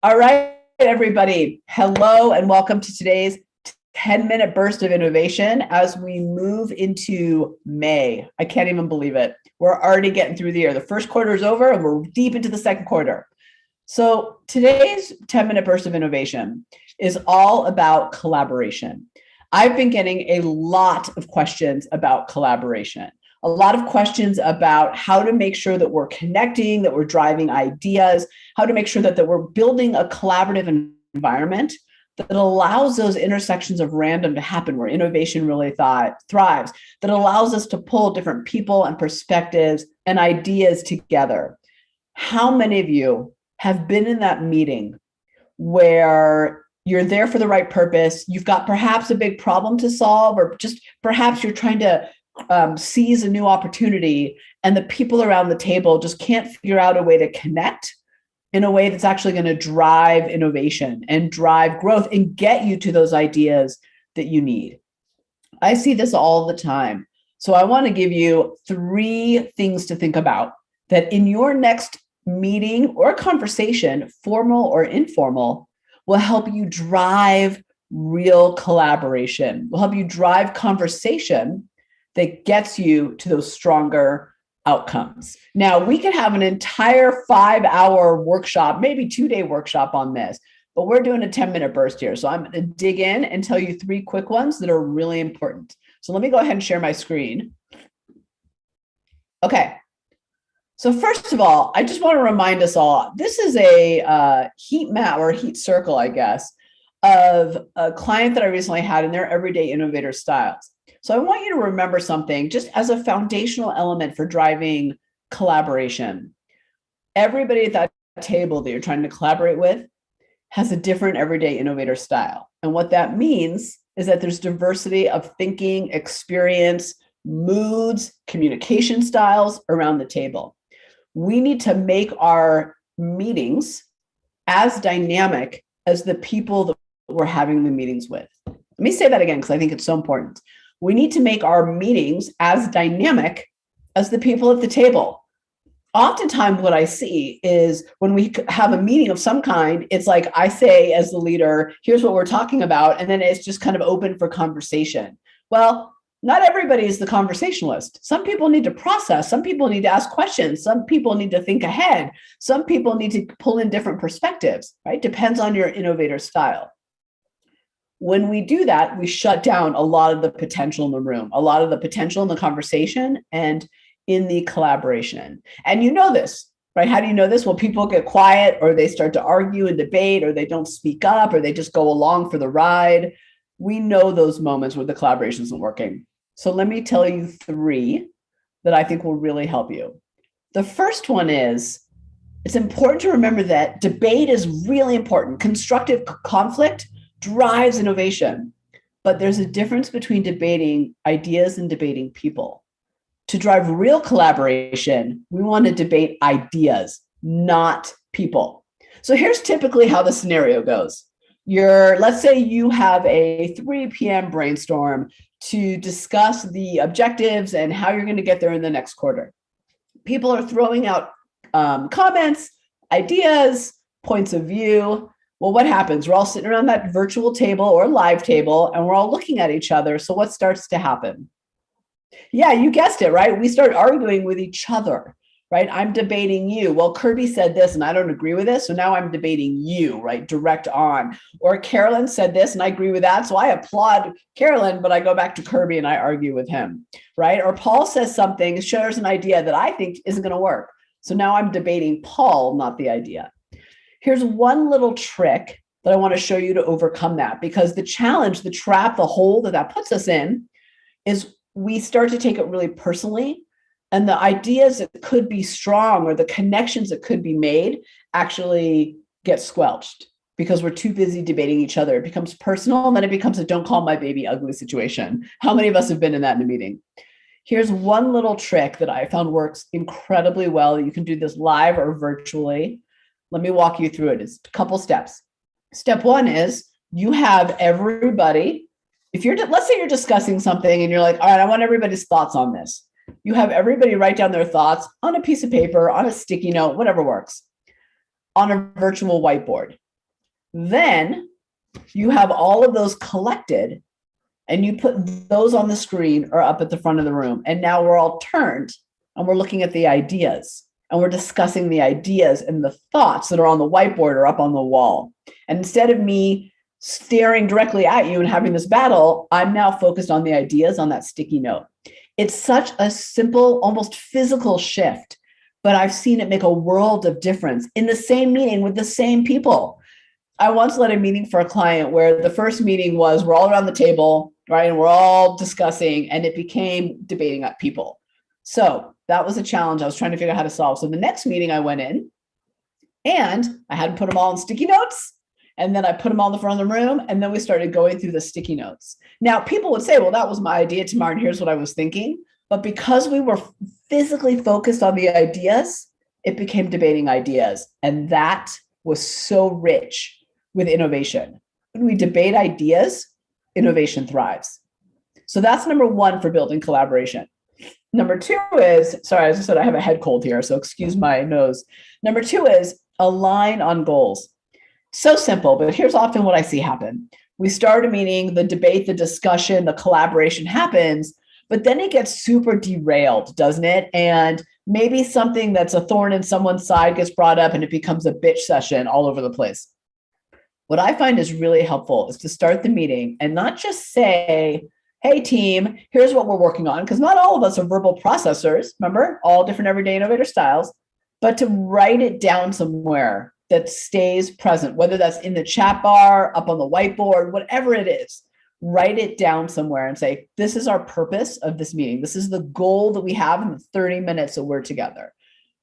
All right, everybody. Hello, and welcome to today's 10-minute burst of innovation as we move into May. I can't even believe it. We're already getting through the year. The first quarter is over, and we're deep into the second quarter. So today's 10-minute burst of innovation is all about collaboration. I've been getting a lot of questions about collaboration, a lot of questions about how to make sure that we're connecting, that we're driving ideas, how to make sure that we're building a collaborative environment that allows those intersections of random to happen, where innovation really thrives, that allows us to pull different people and perspectives and ideas together. How many of you have been in that meeting where you're there for the right purpose, you've got perhaps a big problem to solve, or just perhaps you're trying to seize a new opportunity, and the people around the table just can't figure out a way to connect in a way that's actually going to drive innovation and drive growth and get you to those ideas that you need? I see this all the time. So I want to give you 3 things to think about that in your next meeting or conversation, formal or informal, will help you drive real collaboration, will help you drive conversation that gets you to those stronger outcomes. Now, we could have an entire 5-hour workshop, maybe 2-day workshop on this, but we're doing a 10-minute burst here. So I'm going to dig in and tell you 3 quick ones that are really important. So let me go ahead and share my screen. Okay. So first of all, I just want to remind us all, this is a heat map or heat circle, I guess, of a client that I recently had in their everyday innovator styles. So I want you to remember something just as a foundational element for driving collaboration. Everybody at that table that you're trying to collaborate with has a different everyday innovator style. And what that means is that there's diversity of thinking, experience, moods, communication styles around the table. We need to make our meetings as dynamic as the people that we're having the meetings with. Let me say that again, because I think it's so important. We need to make our meetings as dynamic as the people at the table. Oftentimes what I see is when we have a meeting of some kind, it's like I say as the leader, here's what we're talking about, and then it's just kind of open for conversation. Well, not everybody is the conversationalist. Some people need to process. Some people need to ask questions. Some people need to think ahead. Some people need to pull in different perspectives, right? Depends on your innovator style. When we do that, we shut down a lot of the potential in the room, a lot of the potential in the conversation and in the collaboration. And you know this, right? How do you know this? Well, people get quiet, or they start to argue and debate, or they don't speak up, or they just go along for the ride. We know those moments where the collaboration isn't working. So let me tell you 3 that I think will really help you. The first one is, it's important to remember that debate is really important. Constructive conflict drives innovation, but there's a difference between debating ideas and debating people. To drive real collaboration, we want to debate ideas, not people. So here's typically how the scenario goes. Let's say you have a 3 p.m. brainstorm to discuss the objectives and how you're going to get there in the next quarter. People are throwing out comments, ideas, points of view. Well, what happens? We're all sitting around that virtual table or live table, and we're all looking at each other. So what starts to happen? Yeah, you guessed it, right? We start arguing with each other, right? I'm debating you. Well, Kirby said this and I don't agree with this. So now I'm debating you, right? Direct on. Or Carolyn said this and I agree with that. So I applaud Carolyn, but I go back to Kirby and I argue with him, right? Or Paul says something, shares an idea that I think isn't going to work. So now I'm debating Paul, not the idea. Here's one little trick that I want to show you to overcome that, because the challenge, the trap, the hole that puts us in is we start to take it really personally, and the ideas that could be strong or the connections that could be made actually get squelched because we're too busy debating each other. It becomes personal, and then it becomes a don't call my baby ugly situation. How many of us have been in that in a meeting? Here's one little trick that I found works incredibly well. You can do this live or virtually. Let me walk you through it. It's a couple steps. Step 1 is you have everybody, let's say you're discussing something and you're like, all right, I want everybody's thoughts on this. You have everybody write down their thoughts on a piece of paper, on a sticky note, whatever works, on a virtual whiteboard. Then you have all of those collected and you put those on the screen or up at the front of the room. And now we're all turned and we're looking at the ideas and we're discussing the ideas and the thoughts that are on the whiteboard or up on the wall. And instead of me staring directly at you and having this battle, I'm now focused on the ideas on that sticky note. It's such a simple, almost physical shift, but I've seen it make a world of difference in the same meeting with the same people. I once led a meeting for a client where the first meeting was we're all around the table, right? And we're all discussing, and it became debating at people. So that was a challenge I was trying to figure out how to solve. So the next meeting I went in and I had to put them all in sticky notes. And then I put them all in the front of the room. And then we started going through the sticky notes. Now, people would say, well, that was my idea, Tamar, and here's what I was thinking. But because we were physically focused on the ideas, it became debating ideas. And that was so rich with innovation. When we debate ideas, innovation thrives. So that's number one for building collaboration. Number two is, sorry, as I said, I have a head cold here, so excuse my nose. Number two is align on goals. So simple, but here's often what I see happen. We start a meeting, the debate, the discussion, the collaboration happens, but then it gets super derailed, doesn't it? And maybe something that's a thorn in someone's side gets brought up and it becomes a bitch session all over the place. What I find is really helpful is to start the meeting and not just say, hey team, here's what we're working on, because not all of us are verbal processors, remember, all different everyday innovator styles, but to write it down somewhere that stays present, whether that's in the chat bar, up on the whiteboard, whatever it is, write it down somewhere and say, this is our purpose of this meeting. This is the goal that we have in the 30 minutes that we're together.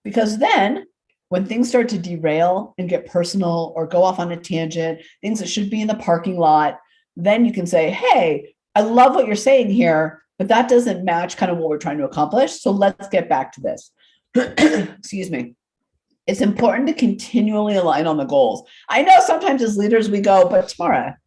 Because then when things start to derail and get personal or go off on a tangent, things that should be in the parking lot, then you can say, hey, I love what you're saying here, but that doesn't match kind of what we're trying to accomplish. So let's get back to this. Excuse me. It's important to continually align on the goals. I know sometimes as leaders we go, but Tamara,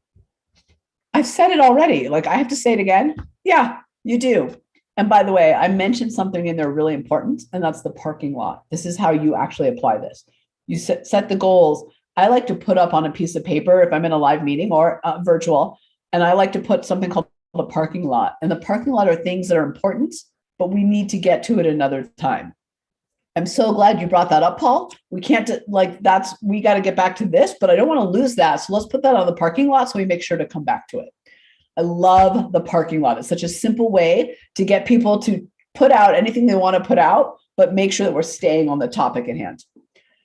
I've said it already. Like I have to say it again. Yeah, you do. And by the way, I mentioned something in there really important, and that's the parking lot. This is how you actually apply this. You set the goals. I like to put up on a piece of paper if I'm in a live meeting or virtual, and I like to put something called the parking lot. And the parking lot are things that are important, but we need to get to it another time. I'm so glad you brought that up, Paul. We can't we got to get back to this, but I don't want to lose that. So let's put that on the parking lot so we make sure to come back to it. I love the parking lot. It's such a simple way to get people to put out anything they want to put out, but make sure that we're staying on the topic at hand.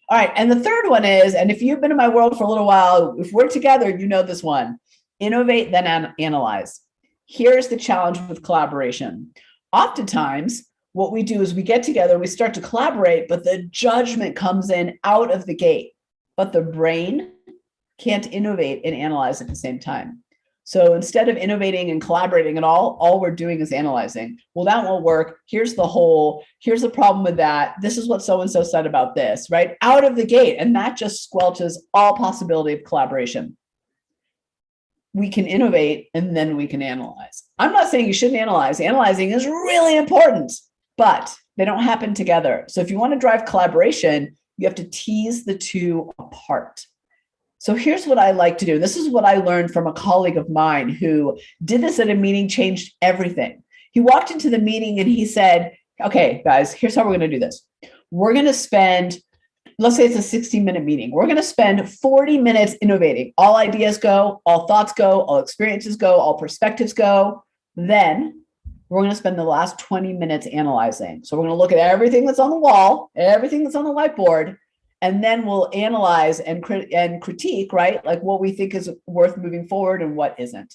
All right. And the third one is, and if you've been in my world for a little while, if we're together, you know this one, innovate, then analyze. Here's the challenge with collaboration. Oftentimes, what we do is we get together, we start to collaborate, but the judgment comes in out of the gate, but the brain can't innovate and analyze at the same time. So instead of innovating and collaborating at all we're doing is analyzing. Well, that won't work. Here's the problem with that. This is what so-and-so said about this, right? Out of the gate. And that just squelches all possibility of collaboration. We can innovate and then we can analyze. I'm not saying you shouldn't analyze. Analyzing is really important, but they don't happen together. So if you want to drive collaboration, you have to tease the two apart. So here's what I like to do. This is what I learned from a colleague of mine who did this at a meeting, changed everything. He walked into the meeting and he said, okay, guys, here's how we're going to do this. We're going to spend, let's say it's a 60-minute meeting. We're going to spend 40 minutes innovating. All ideas go, all thoughts go, all experiences go, all perspectives go. Then we're going to spend the last 20 minutes analyzing. So we're going to look at everything that's on the wall, everything that's on the whiteboard, and then we'll analyze and critique, right? Like what we think is worth moving forward and what isn't.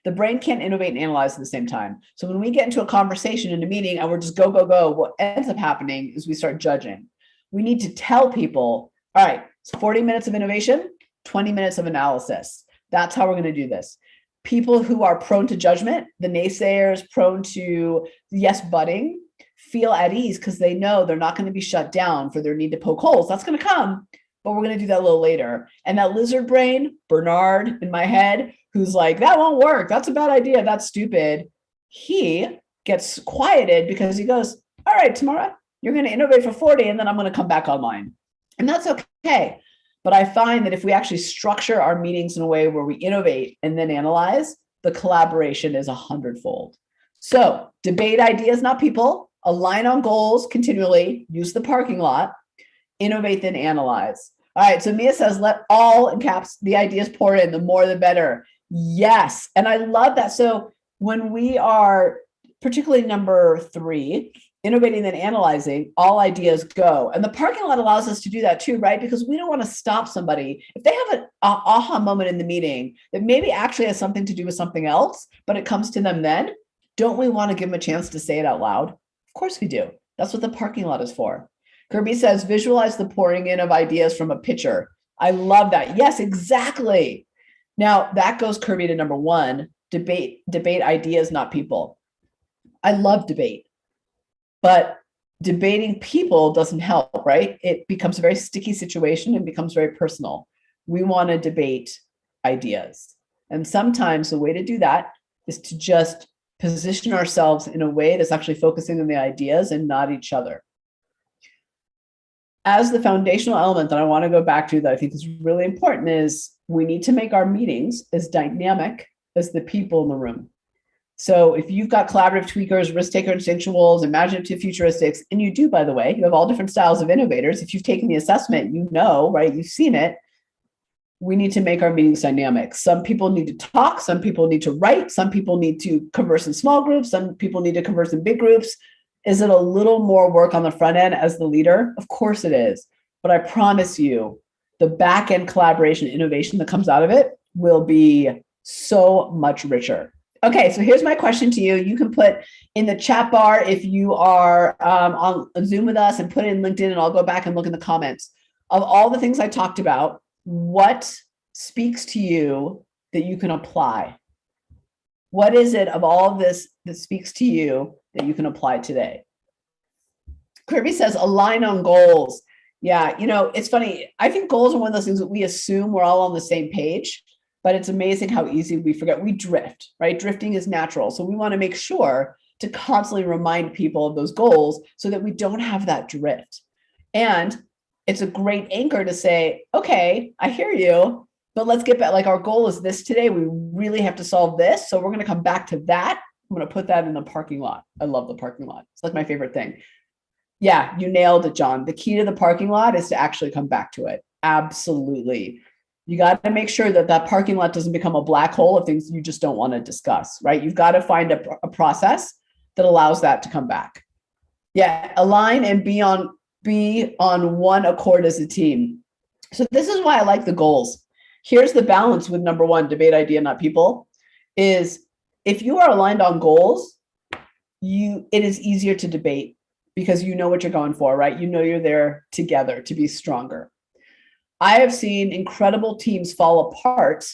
The brain can't innovate and analyze at the same time. So when we get into a conversation in a meeting and we're just go, what ends up happening is we start judging. We need to tell people, all right, it's 40 minutes of innovation, 20 minutes of analysis. That's how we're going to do this. People who are prone to judgment, the naysayers, prone to yes butting, feel at ease because they know they're not going to be shut down for their need to poke holes. That's going to come, but we're going to do that a little later. And that lizard brain, Bernard in my head, who's like, that won't work. That's a bad idea. That's stupid. He gets quieted because he goes, all right, Tamara, you're going to innovate for 40 and then I'm going to come back online. And that's okay. But I find that if we actually structure our meetings in a way where we innovate and then analyze, the collaboration is 100-fold. So debate ideas, not people, align on goals continually, use the parking lot, innovate, then analyze. All right, so Mia says, let all in caps the ideas pour in, the more the better. Yes, and I love that. So when we are, particularly number 3, innovating and analyzing, all ideas go. And the parking lot allows us to do that too, right? Because we don't want to stop somebody. If they have an aha moment in the meeting that maybe actually has something to do with something else, but it comes to them then, don't we want to give them a chance to say it out loud? Of course we do. That's what the parking lot is for. Kirby says, visualize the pouring in of ideas from a pitcher. I love that. Yes, exactly. Now that goes, Kirby, to number 1, debate ideas, not people. I love debate, but debating people doesn't help, right? It becomes a very sticky situation and becomes very personal. We want to debate ideas. And sometimes the way to do that is to just position ourselves in a way that's actually focusing on the ideas and not each other. As the foundational element that I want to go back to that I think is really important is we need to make our meetings as dynamic as the people in the room. So if you've got collaborative tweakers, risk-taker instinctuals, imaginative futuristics, and you do, by the way, you have all different styles of innovators. If you've taken the assessment, you know, right? You've seen it. We need to make our meetings dynamic. Some people need to talk. Some people need to write. Some people need to converse in small groups. Some people need to converse in big groups. Is it a little more work on the front end as the leader? Of course it is. But I promise you, the back end collaboration innovation that comes out of it will be so much richer. Okay, so here's my question to you. You can put in the chat bar if you are on Zoom with us, and put it in LinkedIn, and I'll go back and look in the comments. Of all the things I talked about, what speaks to you that you can apply? What is it of all of this that speaks to you that you can apply today? Kirby says, align on goals. Yeah, you know, it's funny. I think goals are one of those things that we assume we're all on the same page. But it's amazing how easy we forget. We drift, right? Drifting is natural. So we want to make sure to constantly remind people of those goals so that we don't have that drift. And it's a great anchor to say, okay, I hear you, but let's get back. Like, our goal is this today. We really have to solve this. So we're going to come back to that. I'm going to put that in the parking lot. I love the parking lot. It's like my favorite thing. Yeah, you nailed it, John. The key to the parking lot is to actually come back to it. Absolutely. You got to make sure that that parking lot doesn't become a black hole of things you just don't want to discuss, right? You've got to find a process that allows that to come back. Yeah, align and be on one accord as a team. So this is why I like the goals. Here's the balance with number 1, debate idea, not people, is if you are aligned on goals, it is easier to debate because you know what you're going for, right? You know you're there together to be stronger. I have seen incredible teams fall apart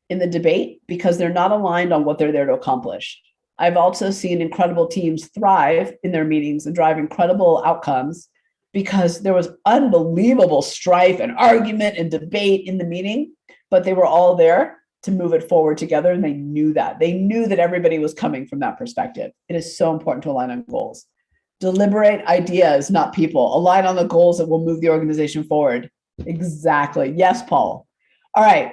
in the debate because they're not aligned on what they're there to accomplish. I've also seen incredible teams thrive in their meetings and drive incredible outcomes because there was unbelievable strife and argument and debate in the meeting, but they were all there to move it forward together, and they knew that. They knew that everybody was coming from that perspective. It is so important to align on goals. Deliberate ideas, not people. Align on the goals that will move the organization forward. Exactly. Yes, Paul. All right.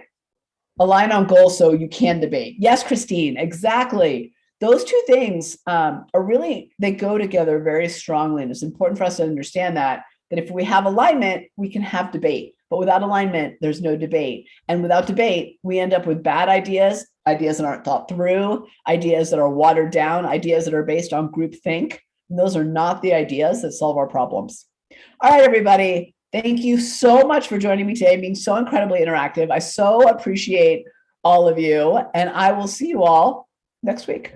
Align on goals so you can debate. Yes, Christine. Exactly. Those two things they go together very strongly. And it's important for us to understand that if we have alignment, we can have debate. But without alignment, there's no debate. And without debate, we end up with bad ideas, ideas that aren't thought through, ideas that are watered down, ideas that are based on groupthink. And those are not the ideas that solve our problems. All right, everybody. Thank you so much for joining me today, being so incredibly interactive. I so appreciate all of you, and I will see you all next week.